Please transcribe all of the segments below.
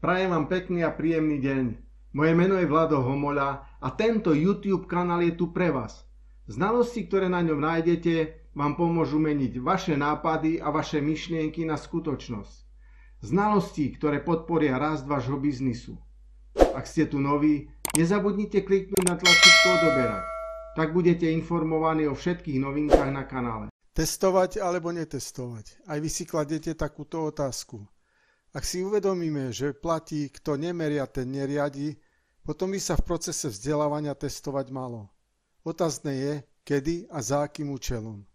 Prajem vám pekný a príjemný deň. Moje meno je Vlado Homoľa a tento YouTube kanál je tu pre vás. Znalosti, ktoré na ňom nájdete, vám pomôžu meniť vaše nápady a vaše myšlienky na skutočnosť. Znalosti, ktoré podporia rast vášho biznisu. Ak ste tu noví, nezabudnite kliknúť na tlačítko odoberať. Tak budete informovaní o všetkých novinkách na kanále. Testovať alebo netestovať? Aj vy si kladiete takúto otázku. Ak si uvedomíme, že platí, kto nemeria, ten neriadi, potom by sa v procese vzdelávania testovať malo. Otázne je, kedy a za akým účelom.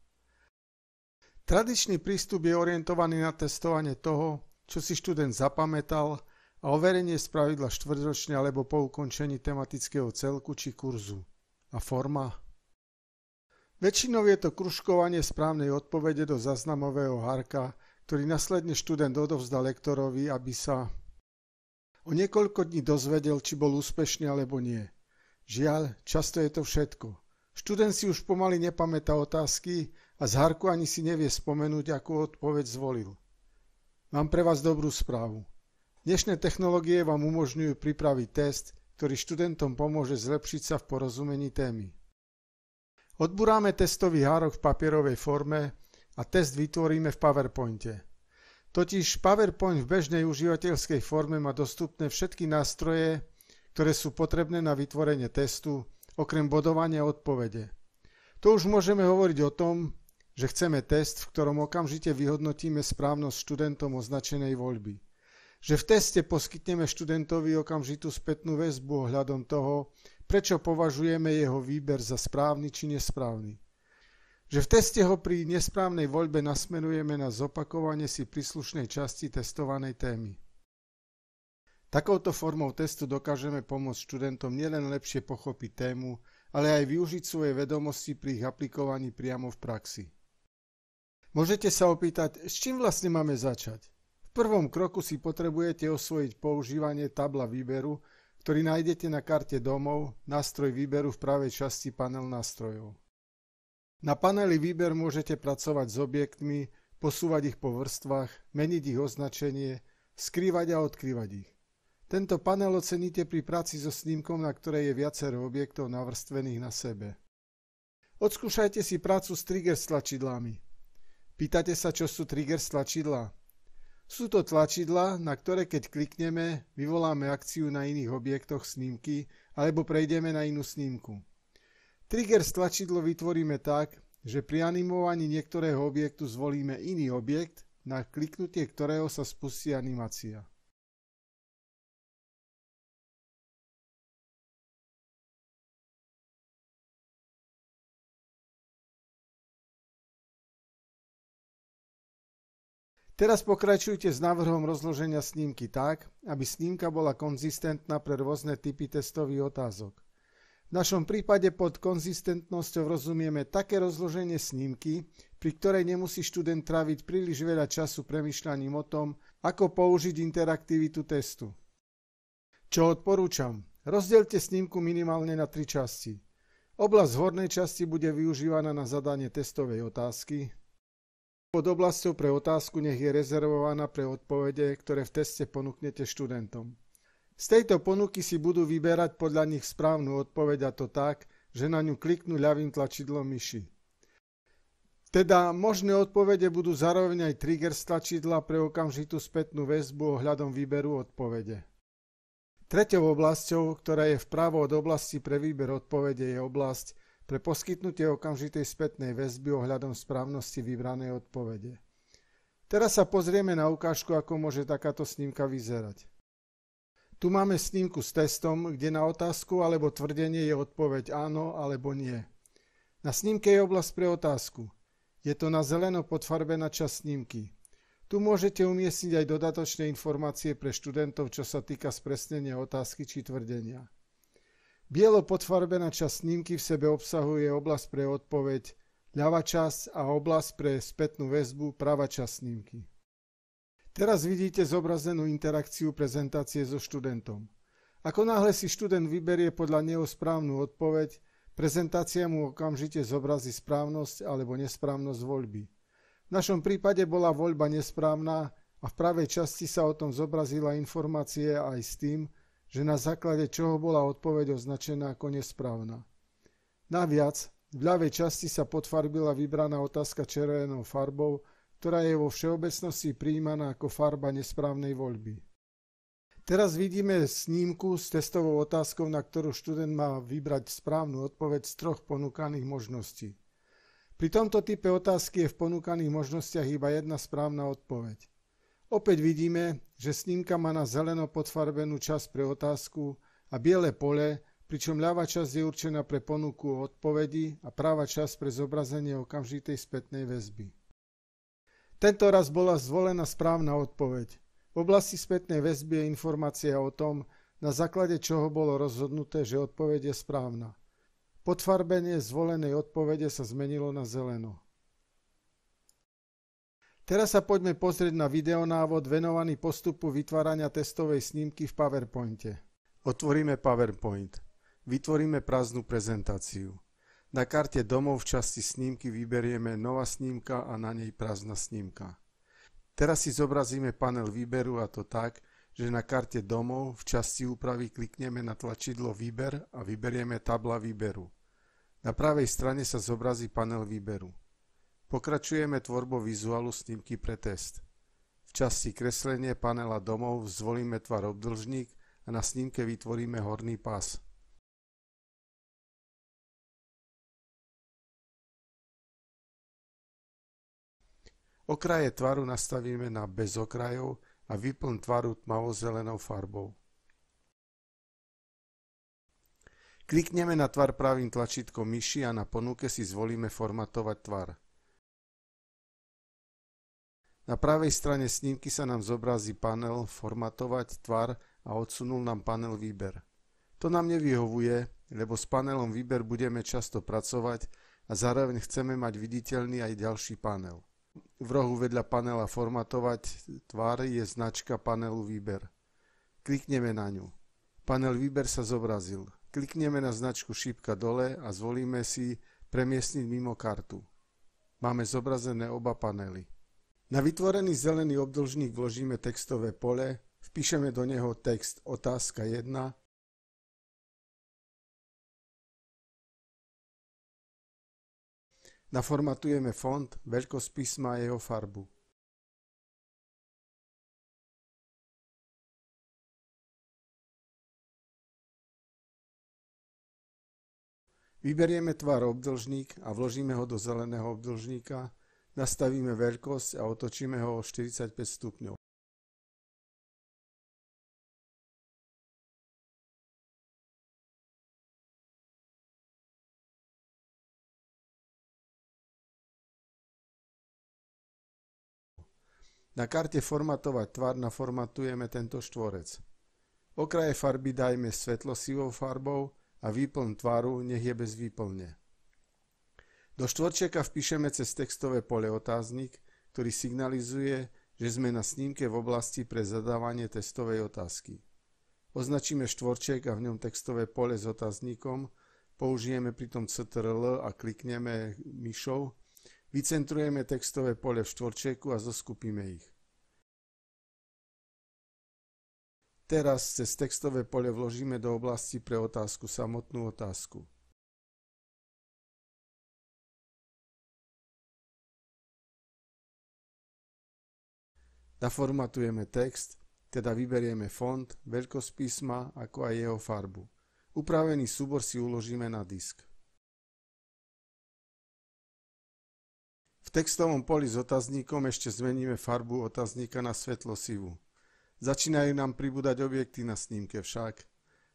Tradičný prístup je orientovaný na testovanie toho, čo si študent zapamätal a overenie spravidla štvrťročne alebo po ukončení tematického celku či kurzu. A forma? Väčšinou je to kružkovanie správnej odpovede do záznamového hárka, ktorý následne študent odovzdá lektorovi, aby sa o niekoľko dní dozvedel, či bol úspešný alebo nie. Žiaľ, často je to všetko. Študent si už pomaly nepamätá otázky a z hárku ani si nevie spomenúť, akú odpoveď zvolil. Mám pre vás dobrú správu. Dnešné technológie vám umožňujú pripraviť test, ktorý študentom pomôže zlepšiť sa v porozumení témy. Odburáme testový hárok v papierovej forme a test vytvoríme v PowerPointe. Totiž PowerPoint v bežnej užívateľskej forme má dostupné všetky nástroje, ktoré sú potrebné na vytvorenie testu, okrem bodovania odpovede. To už môžeme hovoriť o tom, že chceme test, v ktorom okamžite vyhodnotíme správnosť študentom označenej voľby. Že v teste poskytneme študentovi okamžitú spätnú väzbu ohľadom toho, prečo považujeme jeho výber za správny či nesprávny. Že v teste ho pri nesprávnej voľbe nasmerujeme na zopakovanie si príslušnej časti testovanej témy. Takouto formou testu dokážeme pomôcť študentom nielen lepšie pochopiť tému, ale aj využiť svoje vedomosti pri ich aplikovaní priamo v praxi. Môžete sa opýtať, s čím vlastne máme začať? V prvom kroku si potrebujete osvojiť používanie tabla výberu, ktorý nájdete na karte domov, nástroj výberu v pravej časti panel nástrojov. Na paneli výber môžete pracovať s objektmi, posúvať ich po vrstvách, meniť ich označenie, skrývať a odkrývať ich. Tento panel oceníte pri práci so snímkom, na ktorej je viacero objektov navrstvených na sebe. Odskúšajte si prácu s trigger tlačidlami. Pýtate sa, čo sú trigger tlačidlá? Sú to tlačidlá, na ktoré keď klikneme, vyvoláme akciu na iných objektoch snímky alebo prejdeme na inú snímku. Trigger tlačidlo vytvoríme tak, že pri animovaní niektorého objektu zvolíme iný objekt, na kliknutie ktorého sa spustí animácia. Teraz pokračujte s návrhom rozloženia snímky tak, aby snímka bola konzistentná pre rôzne typy testových otázok. V našom prípade pod konzistentnosťou rozumieme také rozloženie snímky, pri ktorej nemusí študent tráviť príliš veľa času premýšľaním o tom, ako použiť interaktivitu testu. Čo odporúčam? Rozdielte snímku minimálne na 3 časti. Oblasť v hornej časti bude využívaná na zadanie testovej otázky. Pod oblasťou pre otázku nech je rezervovaná pre odpovede, ktoré v teste ponúknete študentom. Z tejto ponuky si budú vyberať podľa nich správnu odpoveď, a to tak, že na ňu kliknú ľavým tlačidlom myši. Teda možné odpovede budú zároveň aj trigger tlačidla pre okamžitú spätnú väzbu ohľadom výberu odpovede. Treťou oblasťou, ktorá je vpravo od oblasti pre výber odpovede, je oblasť pre poskytnutie okamžitej spätnej väzby ohľadom správnosti vybranej odpovede. Teraz sa pozrieme na ukážku, ako môže takáto snímka vyzerať. Tu máme snímku s testom, kde na otázku alebo tvrdenie je odpoveď áno alebo nie. Na snímke je oblasť pre otázku. Je to na zeleno podfarbená časť snímky. Tu môžete umiestniť aj dodatočné informácie pre študentov, čo sa týka spresnenia otázky či tvrdenia. Bielo podfarbená časť snímky v sebe obsahuje oblasť pre odpoveď ľavá časť a oblasť pre spätnú väzbu pravá časť snímky. Teraz vidíte zobrazenú interakciu prezentácie so študentom. Ako náhle si študent vyberie podľa neho správnu odpoveď, prezentácia mu okamžite zobrazí správnosť alebo nesprávnosť voľby. V našom prípade bola voľba nesprávna a a v pravej časti sa o tom zobrazila informácia aj s tým, že na základe čoho bola odpoveď označená ako nesprávna. Naviac, v ľavej časti sa podfarbila vybraná otázka červenou farbou, ktorá je vo všeobecnosti prijímaná ako farba nesprávnej voľby. Teraz vidíme snímku s testovou otázkou, na ktorú študent má vybrať správnu odpoveď z 3 ponúkaných možností. Pri tomto type otázky je v ponúkaných možnostiach iba jedna správna odpoveď. Opäť vidíme, že snímka má na zeleno podfarbenú časť pre otázku a biele pole, pričom ľavá časť je určená pre ponuku odpovedí a práva časť pre zobrazenie okamžitej spätnej väzby. Tento raz bola zvolená správna odpoveď. V oblasti spätnej väzby je informácia o tom, na základe čoho bolo rozhodnuté, že odpoveď je správna. Podfarbenie zvolenej odpovede sa zmenilo na zeleno. Teraz sa poďme pozrieť na videonávod venovaný postupu vytvárania testovej snímky v PowerPointe. Otvoríme PowerPoint. Vytvoríme prázdnu prezentáciu. Na karte domov v časti snímky vyberieme nová snímka a na nej prázdna snímka. Teraz si zobrazíme panel výberu, a to tak, že na karte domov v časti úpravy klikneme na tlačidlo Výber a vyberieme tabla výberu. Na pravej strane sa zobrazí panel výberu. Pokračujeme tvorbou vizuálu snímky pre test. V časti kreslenie panela domov zvolíme tvar obdĺžnik a na snímke vytvoríme horný pás. Okraje tvaru nastavíme na bez okrajov a výplň tvaru tmavo-zelenou farbou. Klikneme na tvar pravým tlačítkom myši a na ponuke si zvolíme formatovať tvar. Na pravej strane snímky sa nám zobrazí panel formatovať tvar a odsunul nám panel výber. To nám nevyhovuje, lebo s panelom výber budeme často pracovať a zároveň chceme mať viditeľný aj ďalší panel. V rohu vedľa panela formatovať tvar je značka panelu výber. Klikneme na ňu. Panel výber sa zobrazil. Klikneme na značku šípka dole a zvolíme si premiestniť mimo kartu. Máme zobrazené oba panely. Na vytvorený zelený obdĺžnik vložíme textové pole, vpíšeme do neho text otázka 1, naformatujeme font, veľkosť písma a jeho farbu. Vyberieme tvar obdĺžnik a vložíme ho do zeleného obdĺžnika, nastavíme veľkosť a otočíme ho o 45 stupňov. Na karte formatovať tvar naformatujeme tento štvorec. Okraje farby dajme svetlo-sivou farbou a výplň tvaru nech je bez výplne. Do štvorčeka vpíšeme cez textové pole otáznik, ktorý signalizuje, že sme na snímke v oblasti pre zadávanie testovej otázky. Označíme štvorček a v ňom textové pole s otáznikom, použijeme pritom CTRL a klikneme myšou, vycentrujeme textové pole v štvorčeku a zoskupíme ich. Teraz cez textové pole vložíme do oblasti pre otázku samotnú otázku. Naformatujeme text, teda vyberieme font, veľkosť písma, ako aj jeho farbu. Upravený súbor si uložíme na disk. V textovom poli s otáznikom ešte zmeníme farbu otáznika na svetlo-sivú. Začínajú nám pribúdať objekty na snímke však.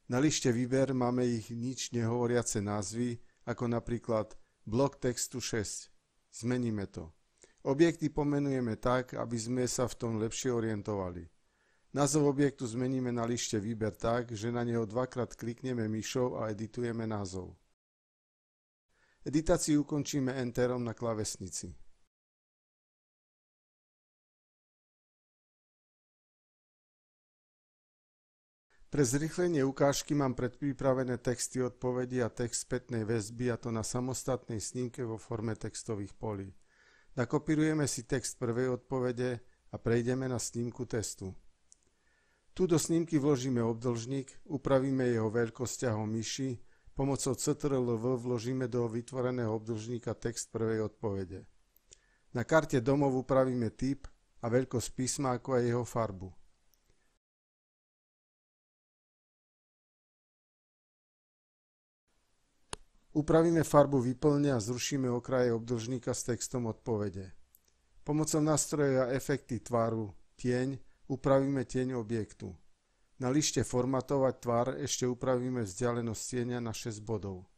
Na lište výber máme ich nič nehovoriace názvy, ako napríklad blok textu 6. Zmeníme to. Objekty pomenujeme tak, aby sme sa v tom lepšie orientovali. Názov objektu zmeníme na lište výber tak, že na neho dvakrát klikneme myšou a editujeme názov. Editáciu ukončíme Enterom na klávesnici. Pre zrýchlenie ukážky mám predpripravené texty odpovedí a text spätnej väzby, a to na samostatnej snímke vo forme textových polí. Nakopírujeme si text prvej odpovede a prejdeme na snímku testu. Tu do snímky vložíme obdĺžnik, upravíme jeho veľkosť ťahom myši, pomocou Ctrl+V vložíme do vytvoreného obdĺžnika text prvej odpovede. Na karte domov upravíme typ a veľkosť písma ako aj jeho farbu. Upravíme farbu vyplňa a zrušíme okraje obdĺžnika s textom odpovede. Pomocou nástroja efekty tvaru tieň upravíme tieň objektu. Na lište formatovať tvar ešte upravíme vzdialenosť tieňa na 6 bodov.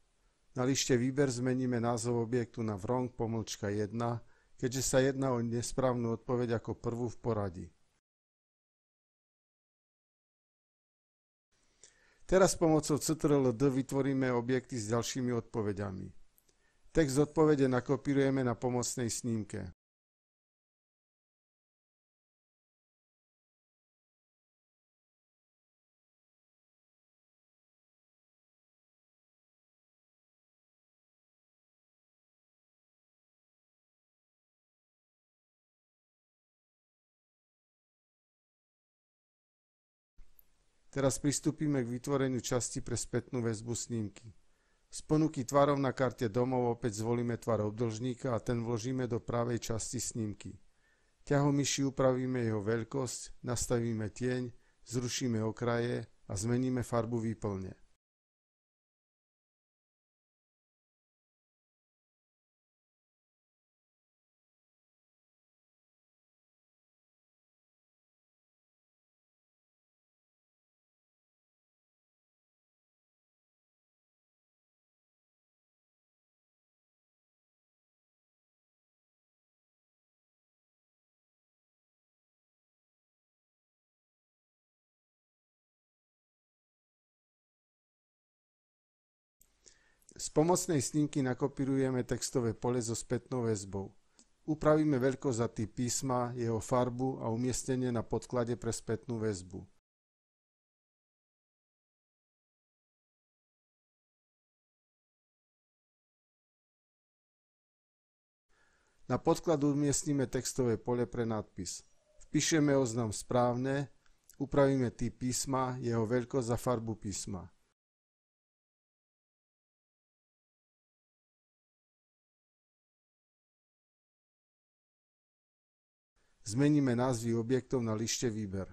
Na lište výber zmeníme názov objektu na wrong-1, keďže sa jedná o nesprávnu odpoveď ako prvú v poradí. Teraz pomocou Ctrl+D vytvoríme objekty s ďalšími odpoveďami. Text odpovede nakopírujeme na pomocnej snímke. Teraz pristúpime k vytvoreniu časti pre spätnú väzbu snímky. Z ponuky tvarov na karte domov opäť zvolíme tvar obdĺžníka a ten vložíme do pravej časti snímky. Ťahom myši upravíme jeho veľkosť, nastavíme tieň, zrušíme okraje a zmeníme farbu výplne. Z pomocnej snímky nakopírujeme textové pole so spätnou väzbou. Upravíme veľkosť a typ písma, jeho farbu a umiestnenie na podklade pre spätnú väzbu. Na podklad umiestnime textové pole pre nadpis. Vpíšeme oznam správne, upravíme typ písma, jeho veľkosť a farbu písma. Zmeníme názvy objektov na lište výber.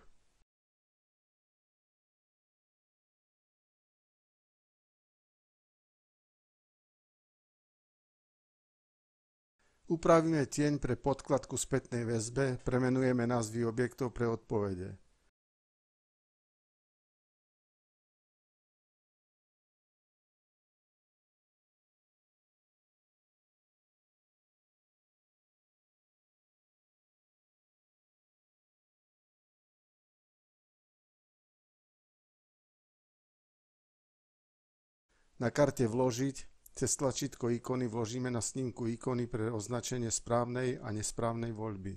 Upravíme tieň pre podkladku spätnej väzbe, premenujeme názvy objektov pre odpovede. Na karte Vložiť cez tlačítko ikony vložíme na snímku ikony pre označenie správnej a nesprávnej voľby.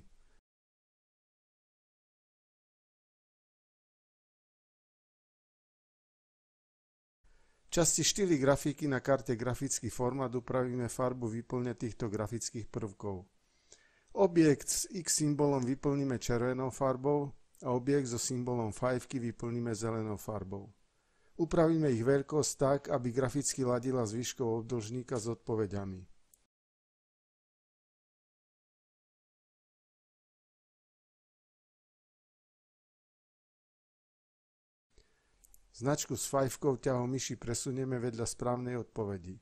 V časti štýly grafiky na karte Grafický formát upravíme farbu vyplne týchto grafických prvkov. Objekt s X symbolom vyplníme červenou farbou a objekt so symbolom fajfky vyplníme zelenou farbou. Upravíme ich veľkosť tak, aby graficky ladila s výškou obdĺžníka s odpoveďami. Značku s fajfkou ťahom myši presunieme vedľa správnej odpovedi.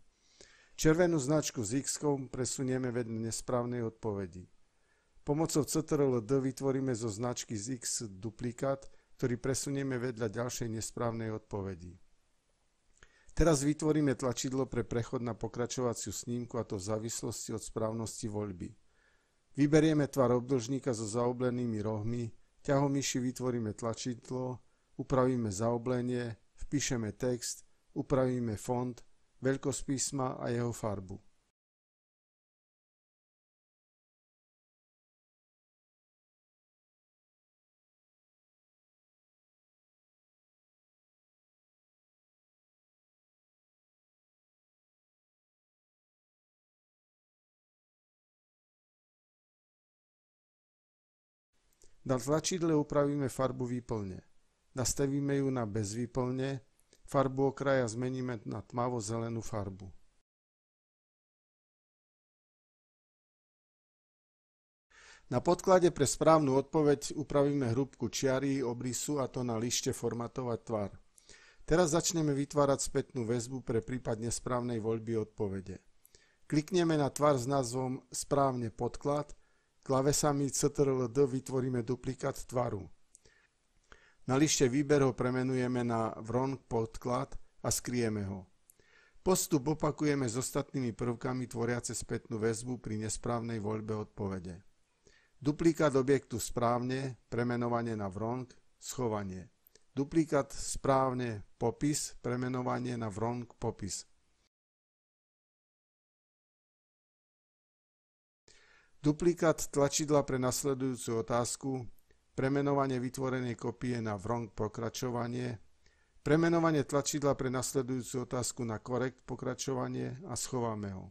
Červenú značku s X-kom presunieme vedľa nesprávnej odpovedi. Pomocou Ctrl+D vytvoríme zo značky z X duplikát, ktorý presunieme vedľa ďalšej nesprávnej odpovedi. Teraz vytvoríme tlačidlo pre prechod na pokračovaciu snímku, a to v závislosti od správnosti voľby. Vyberieme tvar obdĺžníka so zaoblenými rohmi, ťahom myši vytvoríme tlačidlo, upravíme zaoblenie, vpíšeme text, upravíme font, veľkosť písma a jeho farbu. Na tlačidle upravíme farbu výplne. Nastavíme ju na bez výplne, farbu okraja zmeníme na tmavo-zelenú farbu. Na podklade pre správnu odpoveď upravíme hrúbku čiary, obrysu, a to na lište Formatovať tvar. Teraz začneme vytvárať spätnú väzbu pre prípad nesprávnej voľby odpovede. Klikneme na tvar s názvom Správne podklad, klávesami Ctrl+D vytvoríme duplikát tvaru. Na lište Výber ho premenujeme na Wrong podklad a skryjeme ho. Postup opakujeme s ostatnými prvkami tvoriace spätnú väzbu pri nesprávnej voľbe odpovede. Duplikát objektu správne, premenovanie na wrong, schovanie. Duplikát správne popis, premenovanie na wrong popis. Duplikát tlačidla pre nasledujúcu otázku, premenovanie vytvorenej kopie na wrong pokračovanie, premenovanie tlačidla pre nasledujúcu otázku na correct pokračovanie a schováme ho.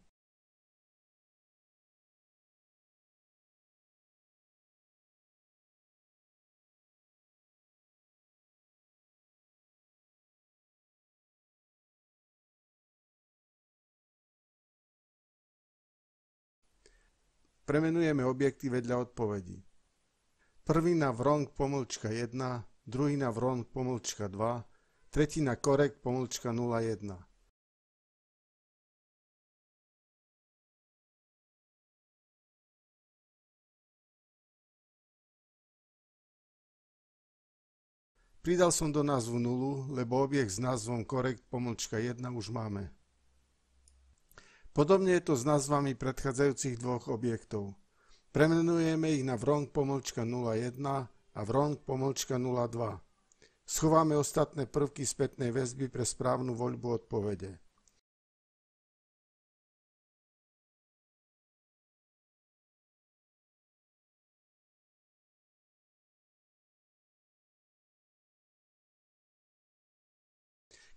Premenujeme objekty vedľa odpovedí. Prvý na wrong-1, druhý na wrong-2, tretí na correct-01. Pridal som do názvu nulu, lebo objekt s názvom correct-1 už máme. Podobne je to s názvami predchádzajúcich dvoch objektov. Premenujeme ich na wrong-01 a wrong-02. Schováme ostatné prvky spätnej väzby pre správnu voľbu odpovede.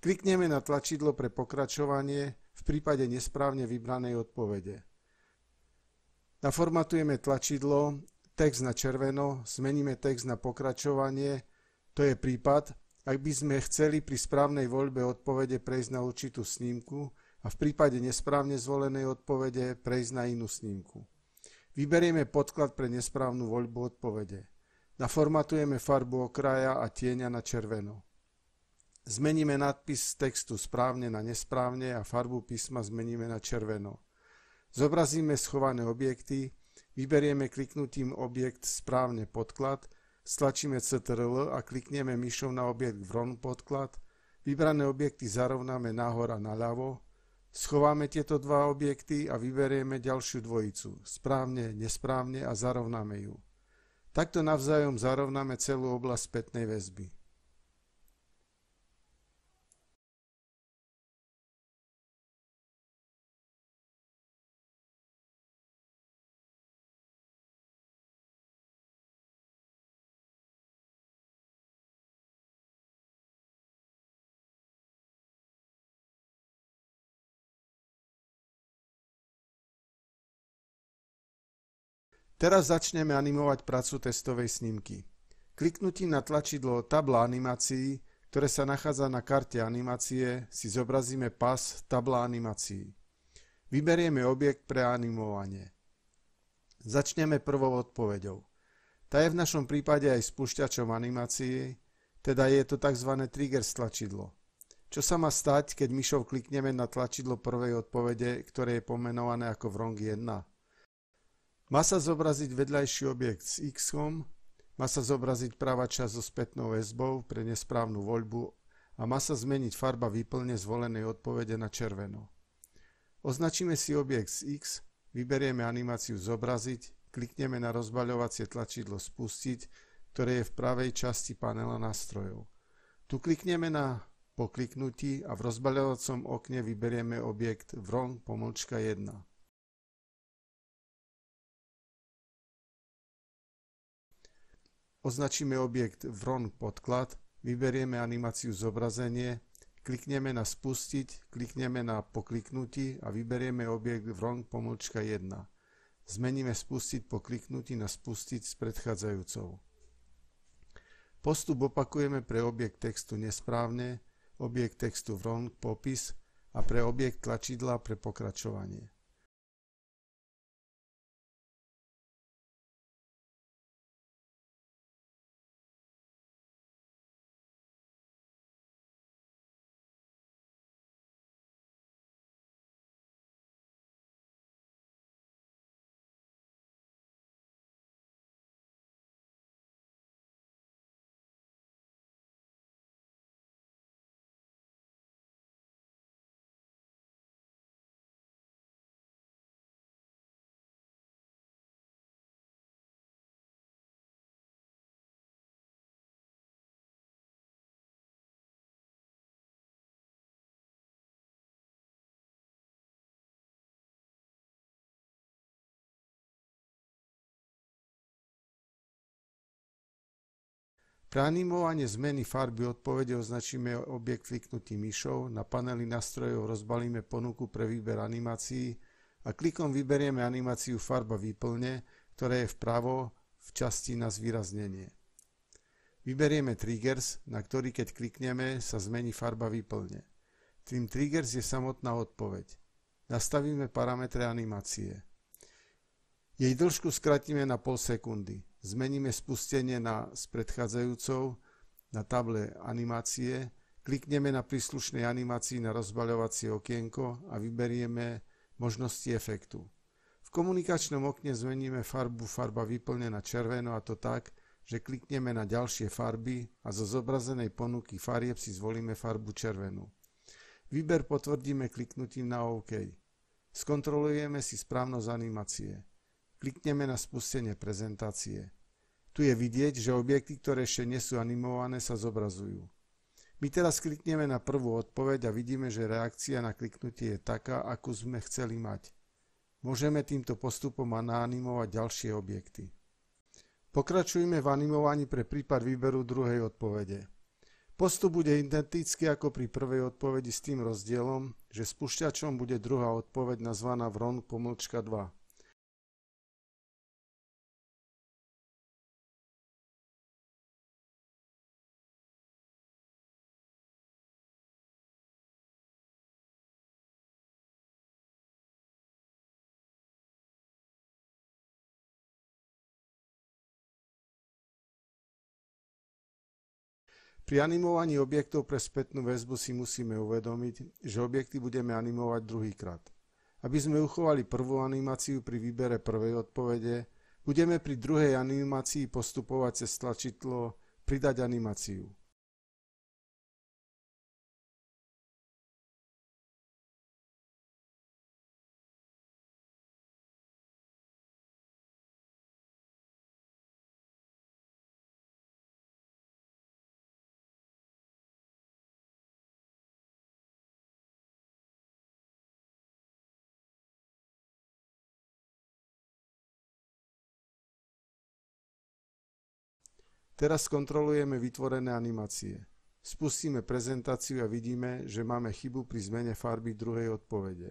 Klikneme na tlačidlo pre pokračovanie v prípade nesprávne vybranej odpovede. Naformatujeme tlačidlo, text na červeno, zmeníme text na pokračovanie, to je prípad, ak by sme chceli pri správnej voľbe odpovede prejsť na určitú snímku a v prípade nesprávne zvolenej odpovede prejsť na inú snímku. Vyberieme podklad pre nesprávnu voľbu odpovede. Naformatujeme farbu okraja a tieňa na červeno. Zmeníme nadpis textu správne na nesprávne a farbu písma zmeníme na červeno. Zobrazíme schované objekty, vyberieme kliknutím objekt správne podklad, stlačíme Ctrl a klikneme myšou na objekt wrong podklad, vybrané objekty zarovnáme nahor a naľavo, schováme tieto dva objekty a vyberieme ďalšiu dvojicu, správne, nesprávne a zarovnáme ju. Takto navzájom zarovnáme celú oblasť spätnej väzby. Teraz začneme animovať prácu testovej snímky. Kliknutím na tlačidlo Tabla animácií, ktoré sa nachádza na karte animácie, si zobrazíme pas Tabla animácií. Vyberieme objekt pre animovanie. Začneme prvou odpoveďou. Tá je v našom prípade aj spúšťačom animácií, teda je to tzv. Trigger tlačidlo. Čo sa má stať, keď myšou klikneme na tlačidlo prvej odpovede, ktoré je pomenované ako wrong 1? Má sa zobraziť vedľajší objekt s X-om, má sa zobraziť pravá časť so spätnou väzbou pre nesprávnu voľbu a má sa zmeniť farba výplne zvolenej odpovede na červeno. Označíme si objekt s X, vyberieme animáciu zobraziť, klikneme na rozbaľovacie tlačidlo spustiť, ktoré je v pravej časti panela nástrojov. Tu klikneme na po kliknutí a v rozbaľovacom okne vyberieme objekt wrong-1. Označíme objekt wrong podklad, vyberieme animáciu zobrazenie, klikneme na spustiť, klikneme na po kliknutí a vyberieme objekt wrong-1. Zmeníme spustiť po kliknutí na spustiť s predchádzajúcou. Postup opakujeme pre objekt textu nesprávne, objekt textu wrong, popis a pre objekt tlačidla pre pokračovanie. Pre animovanie zmeny farby odpovede označíme objekt kliknutím myšou, na paneli nástrojov rozbalíme ponuku pre výber animácií a klikom vyberieme animáciu farba výplne, ktorá je vpravo v časti na zvýraznenie. Vyberieme triggers, na ktorý keď klikneme sa zmení farba výplne. Tým triggers je samotná odpoveď. Nastavíme parametre animácie. Jej dĺžku skratíme na pol sekundy. Zmeníme spustenie s predchádzajúcou na table animácie, klikneme na príslušnej animácii na rozbaľovacie okienko a vyberieme možnosti efektu. V komunikačnom okne zmeníme farbu farba výplne na červeno, a to tak, že klikneme na ďalšie farby a zo zobrazenej ponuky farieb si zvolíme farbu červenú. Výber potvrdíme kliknutím na OK. Skontrolujeme si správnosť animácie. Klikneme na spustenie prezentácie. Tu je vidieť, že objekty, ktoré ešte nie sú animované, sa zobrazujú. My teraz klikneme na prvú odpoveď a vidíme, že reakcia na kliknutie je taká, akú sme chceli mať. Môžeme týmto postupom naanimovať ďalšie objekty. Pokračujeme v animovaní pre prípad výberu druhej odpovede. Postup bude identický ako pri prvej odpovedi s tým rozdielom, že spúšťačom bude druhá odpoveď nazvaná wrong-2. Pri animovaní objektov pre spätnú väzbu si musíme uvedomiť, že objekty budeme animovať druhýkrát. Aby sme uchovali prvú animáciu pri výbere prvej odpovede, budeme pri druhej animácii postupovať cez tlačidlo Pridať animáciu. Teraz kontrolujeme vytvorené animácie. Spustíme prezentáciu a vidíme, že máme chybu pri zmene farby druhej odpovede.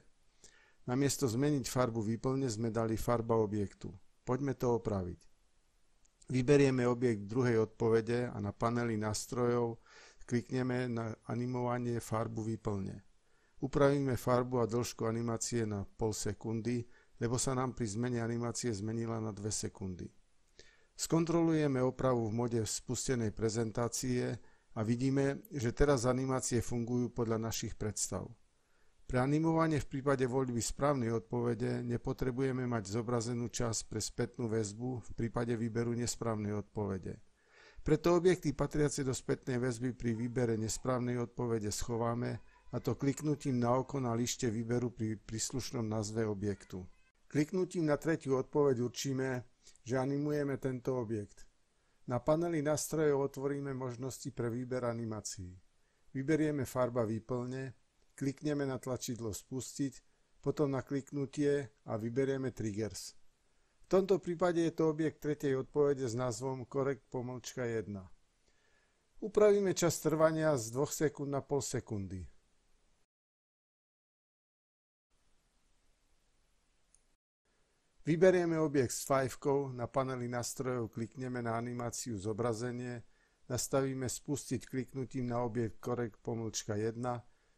Namiesto zmeniť farbu výplne sme dali farba objektu. Poďme to opraviť. Vyberieme objekt druhej odpovede a na paneli nástrojov klikneme na animovanie farbu výplne. Upravíme farbu a dĺžku animácie na pol sekundy, lebo sa nám pri zmene animácie zmenila na 2 sekundy. Skontrolujeme opravu v mode spustenej prezentácie a vidíme, že teraz animácie fungujú podľa našich predstav. Pre animovanie v prípade voľby správnej odpovede nepotrebujeme mať zobrazenú časť pre spätnú väzbu v prípade výberu nesprávnej odpovede. Preto objekty patriace do spätnej väzby pri výbere nesprávnej odpovede schováme, a to kliknutím na oko na lište výberu pri príslušnom názve objektu. Kliknutím na tretiu odpoveď určíme, že animujeme tento objekt. Na paneli nástrojov otvoríme možnosti pre výber animácií. Vyberieme farba výplne, klikneme na tlačidlo Spustiť, potom na kliknutie a vyberieme triggers. V tomto prípade je to objekt tretej odpovede s názvom correct-1. Upravíme čas trvania z 2 sekúnd na pol sekundy. Vyberieme objekt s fajfkou, na paneli nástrojov klikneme na animáciu Zobrazenie, nastavíme spustiť kliknutím na objekt correct-1,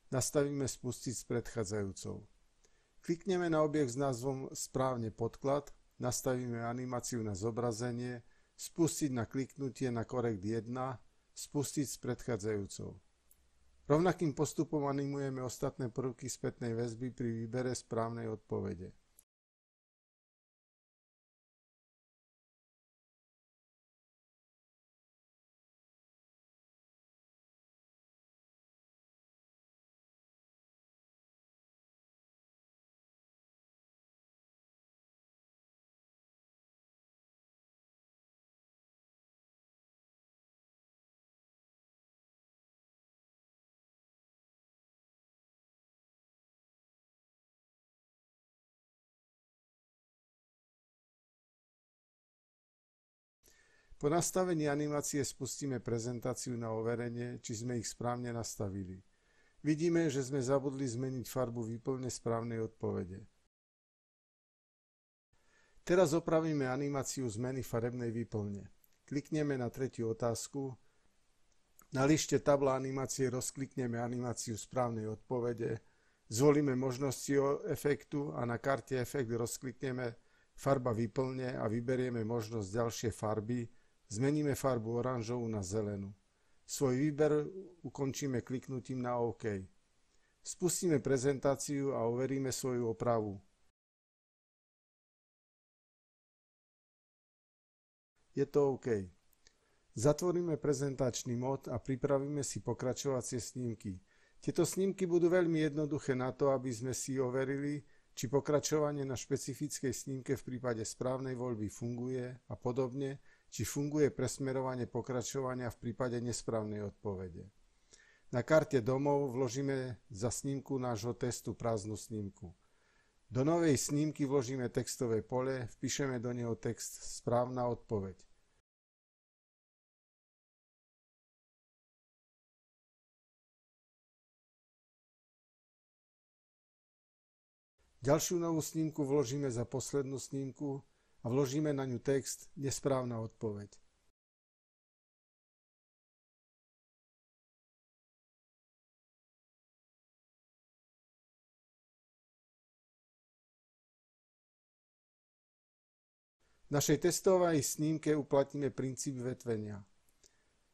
nastavíme spustiť s predchádzajúcou. Klikneme na objekt s názvom správne podklad, nastavíme animáciu na zobrazenie, spustiť na kliknutie na correct 1, spustiť s predchádzajúcou. Rovnakým postupom animujeme ostatné prvky spätnej väzby pri výbere správnej odpovede. Po nastavení animácie spustíme prezentáciu na overenie, či sme ich správne nastavili. Vidíme, že sme zabudli zmeniť farbu výplne správnej odpovede. Teraz opravíme animáciu zmeny farebnej výplne. Klikneme na tretiu otázku. Na lište tabla animácie rozklikneme animáciu správnej odpovede, zvolíme možnosti efektu a na karte efekt rozklikneme farba výplne a vyberieme možnosť ďalšie farby. Zmeníme farbu oranžovú na zelenú. Svoj výber ukončíme kliknutím na OK. Spustíme prezentáciu a overíme svoju opravu. Je to OK. Zatvoríme prezentačný mód a pripravíme si pokračovacie snímky. Tieto snímky budú veľmi jednoduché na to, aby sme si overili, či pokračovanie na špecifickej snímke v prípade správnej voľby funguje a podobne, či funguje presmerovanie pokračovania v prípade nesprávnej odpovede. Na karte domov vložíme za snímku nášho testu prázdnu snímku. Do novej snímky vložíme textové pole, vpíšeme do neho text správna odpoveď. Ďalšiu novú snímku vložíme za poslednú snímku a vložíme na ňu text nesprávna odpoveď. V našej testovej snímke uplatníme princíp vetvenia.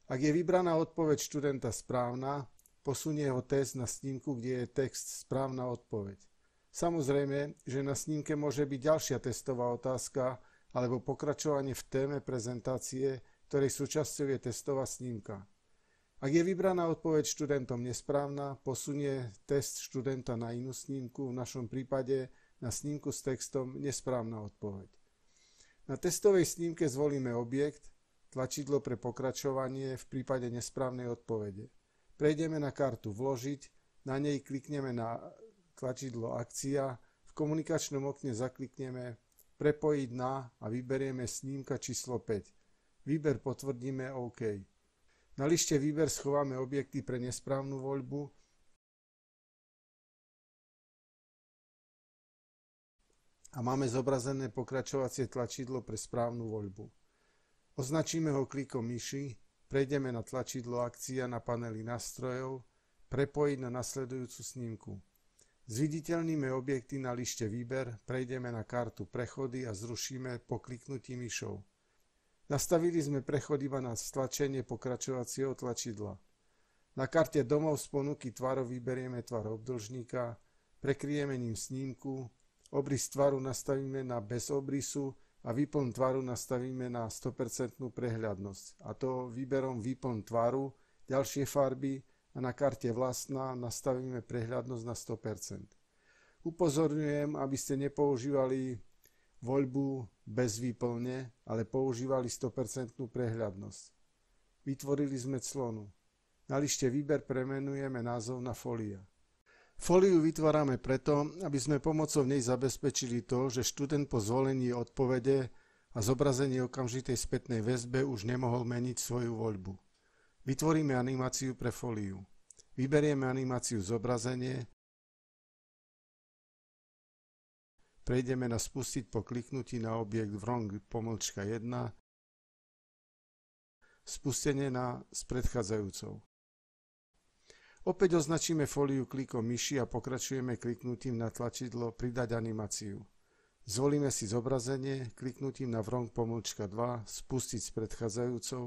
Ak je vybraná odpoveď študenta správna, posunie ho test na snímku, kde je text správna odpoveď. Samozrejme, že na snímke môže byť ďalšia testová otázka alebo pokračovanie v téme prezentácie, ktorej súčasťou je testová snímka. Ak je vybraná odpoveď študentom nesprávna, posunie test študenta na inú snímku, v našom prípade na snímku s textom nesprávna odpoveď. Na testovej snímke zvolíme objekt, tlačidlo pre pokračovanie v prípade nesprávnej odpovede. Prejdeme na kartu Vložiť, na nej klikneme na tlačidlo Akcia, v komunikačnom okne zaklikneme Prepojiť na a vyberieme snímka číslo 5. Výber potvrdíme OK. Na lište Výber schováme objekty pre nesprávnu voľbu a máme zobrazené pokračovacie tlačidlo pre správnu voľbu. Označíme ho klikom myši, prejdeme na tlačidlo Akcia na paneli nástrojov, Prepojiť na nasledujúcu snímku. Zviditeľníme objekty na lište Výber, prejdeme na kartu Prechody a zrušíme po kliknutí myšou. Nastavili sme prechod iba na stlačenie pokračovacieho tlačidla. Na karte Domov z ponuky tvarov vyberieme tvar obdĺžnika, prekryjeme ním snímku, obrys tvaru nastavíme na bez obrysu a výplň tvaru nastavíme na 100% prehľadnosť, a to výberom výplň tvaru, ďalšie farby a na karte Vlastná nastavíme prehľadnosť na 100%. Upozorňujem, aby ste nepoužívali voľbu bez výplne, ale používali 100% prehľadnosť. Vytvorili sme clonu. Na lište Výber premenujeme názov na Fólia. Fóliu vytvárame preto, aby sme pomocou nej zabezpečili to, že študent po zvolení odpovede a zobrazení okamžitej spätnej väzbe už nemohol meniť svoju voľbu. Vytvoríme animáciu pre fóliu. Vyberieme animáciu zobrazenie, prejdeme na Spustiť po kliknutí na objekt wrong-1, spustenie s predchádzajúcou. Opäť označíme fóliu klikom myši a pokračujeme kliknutím na tlačidlo Pridať animáciu. Zvolíme si zobrazenie, kliknutím na vrong _2, spustiť s predchádzajúcou.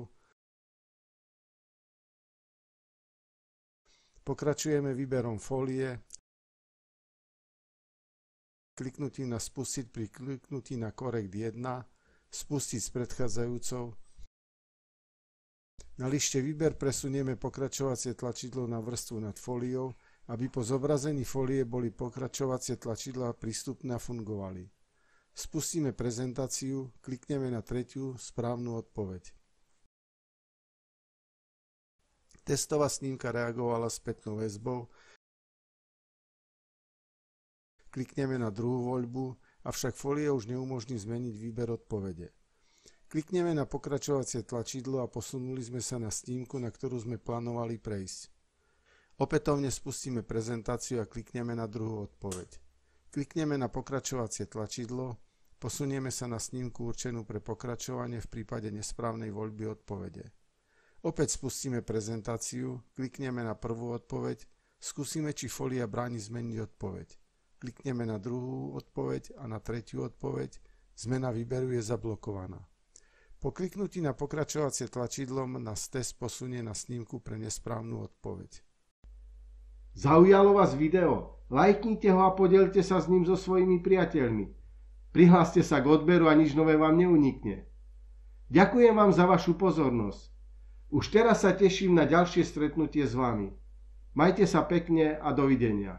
Pokračujeme výberom fólie, kliknutím na spustiť pri kliknutí na korekt 1, spustiť s predchádzajúcou. Na lište výber presunieme pokračovacie tlačidlo na vrstvu nad fóliou, aby po zobrazení fólie boli pokračovacie tlačidlá prístupné a fungovali. Spustíme prezentáciu, klikneme na tretiu správnu odpoveď. Testová snímka reagovala spätnou väzbou. Klikneme na druhú voľbu, avšak fólia už neumožní zmeniť výber odpovede. Klikneme na pokračovacie tlačidlo a posunuli sme sa na snímku, na ktorú sme plánovali prejsť. Opätovne spustíme prezentáciu a klikneme na druhú odpoveď. Klikneme na pokračovacie tlačidlo, posunieme sa na snímku určenú pre pokračovanie v prípade nesprávnej voľby odpovede. Opäť spustíme prezentáciu, klikneme na prvú odpoveď, skúsime, či fólia bráni zmeniť odpoveď. Klikneme na druhú odpoveď a na tretiu odpoveď, zmena výberu je zablokovaná. Po kliknutí na pokračovacie tlačidlom nás test posunie na snímku pre nesprávnu odpoveď. Zaujalo vás video? Lajknite ho a podielte sa s ním so svojimi priateľmi. Prihláste sa k odberu a nič nové vám neunikne. Ďakujem vám za vašu pozornosť. Už teraz sa teším na ďalšie stretnutie s vami. Majte sa pekne a dovidenia.